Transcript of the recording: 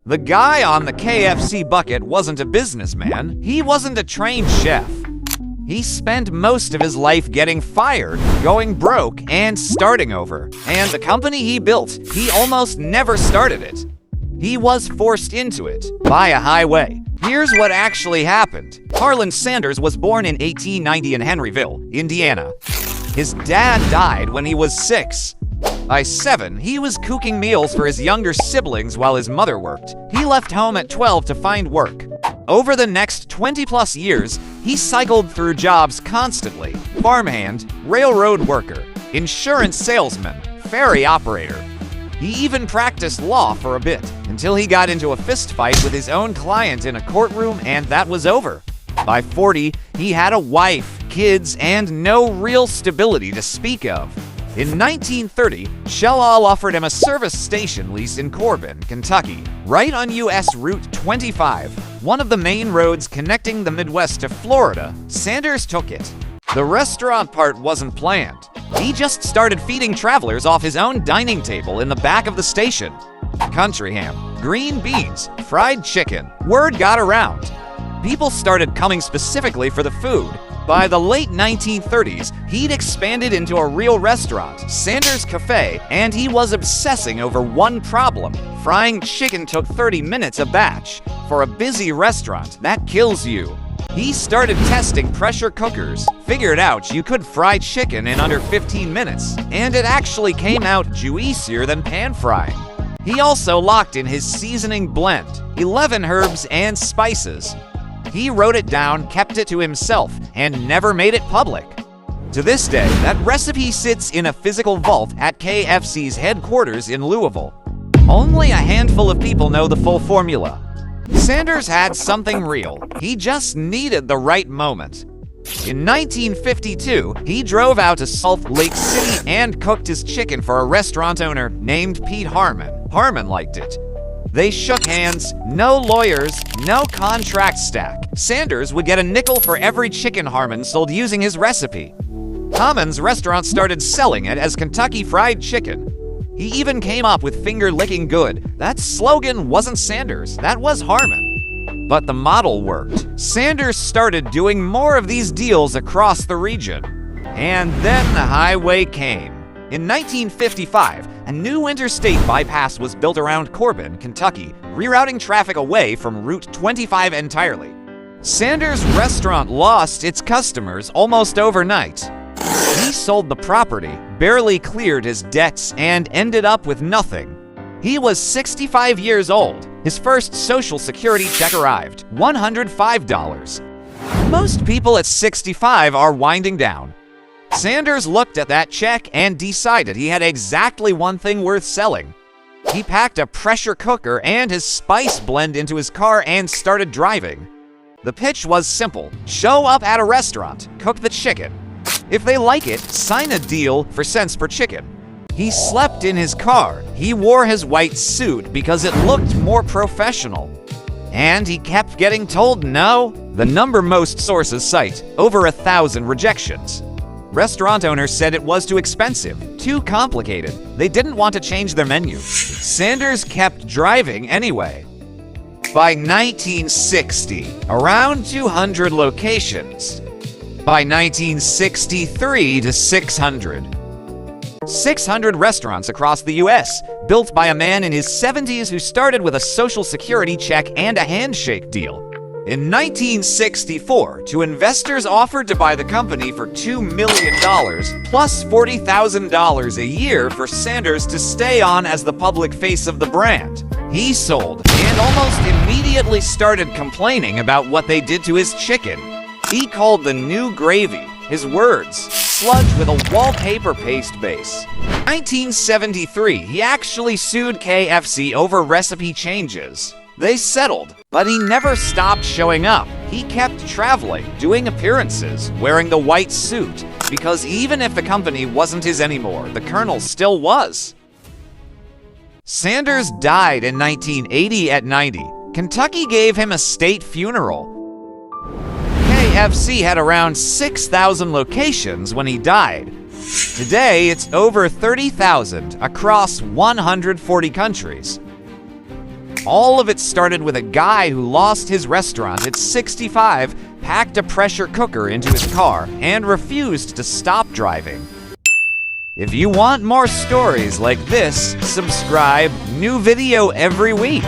The guy on the KFC bucket wasn't a businessman. He wasn't a trained chef. He spent most of his life getting fired, going broke, and starting over. And the company he built, he almost never started it. He was forced into it by a highway. Here's what actually happened. Harland Sanders was born in 1890 in Henryville, Indiana. His dad died when he was 6. By 7, he was cooking meals for his younger siblings while his mother worked. He left home at 12 to find work. Over the next 20-plus years, he cycled through jobs constantly: farmhand, railroad worker, insurance salesman, ferry operator. He even practiced law for a bit, until he got into a fistfight with his own client in a courtroom, and that was over. By 40, he had a wife, kids, and no real stability to speak of. In 1930, Shell Oil offered him a service station lease in Corbin, Kentucky, right on U.S. Route 25, one of the main roads connecting the Midwest to Florida. Sanders took it. The restaurant part wasn't planned. He just started feeding travelers off his own dining table in the back of the station. Country ham, green beans, fried chicken. Word got around. People started coming specifically for the food. By the late 1930s, he'd expanded into a real restaurant, Sanders Cafe, and he was obsessing over one problem. Frying chicken took 30 minutes a batch. For a busy restaurant, that kills you. He started testing pressure cookers, figured out you could fry chicken in under 15 minutes, and it actually came out juicier than pan frying. He also locked in his seasoning blend, 11 herbs and spices. He wrote it down, kept it to himself, and never made it public. To this day, that recipe sits in a physical vault at KFC's headquarters in Louisville. Only a handful of people know the full formula. Sanders had something real. He just needed the right moment. In 1952, he drove out to Salt Lake City and cooked his chicken for a restaurant owner named Pete Harmon. Harmon liked it. They shook hands, no lawyers, no contract stack. Sanders would get a nickel for every chicken Harmon sold using his recipe. Harmon's restaurant started selling it as Kentucky Fried Chicken. He even came up with finger licking good. That slogan wasn't Sanders, that was Harmon. But the model worked. Sanders started doing more of these deals across the region. And then the highway came. In 1955, a new interstate bypass was built around Corbin, Kentucky, rerouting traffic away from Route 25 entirely. Sanders' restaurant lost its customers almost overnight. He sold the property, barely cleared his debts, and ended up with nothing. He was 65 years old. His first Social Security check arrived, $105. Most people at 65 are winding down. Sanders looked at that check and decided he had exactly one thing worth selling. He packed a pressure cooker and his spice blend into his car and started driving. The pitch was simple: show up at a restaurant, cook the chicken. If they like it, sign a deal for cents per chicken. He slept in his car. He wore his white suit because it looked more professional. And he kept getting told no. The number most sources cite: over 1,000 rejections. Restaurant owners said it was too expensive, too complicated. They didn't want to change their menu. Sanders kept driving anyway. By 1960, around 200 locations. By 1963 to 600. 600 restaurants across the U.S., built by a man in his 70s who started with a Social Security check and a handshake deal. In 1964, two investors offered to buy the company for $2 million, plus $40,000 a year for Sanders to stay on as the public face of the brand. He sold, and almost immediately started complaining about what they did to his chicken. He called the new gravy, his words, sludge with a wallpaper paste base. In 1973, he actually sued KFC over recipe changes. They settled, but he never stopped showing up. He kept traveling, doing appearances, wearing the white suit, because even if the company wasn't his anymore, the Colonel still was. Sanders died in 1980 at 90. Kentucky gave him a state funeral. KFC had around 6,000 locations when he died. Today, it's over 30,000 across 140 countries. All of it started with a guy who lost his restaurant at 65, packed a pressure cooker into his car, and refused to stop driving. If you want more stories like this, subscribe. New video every week.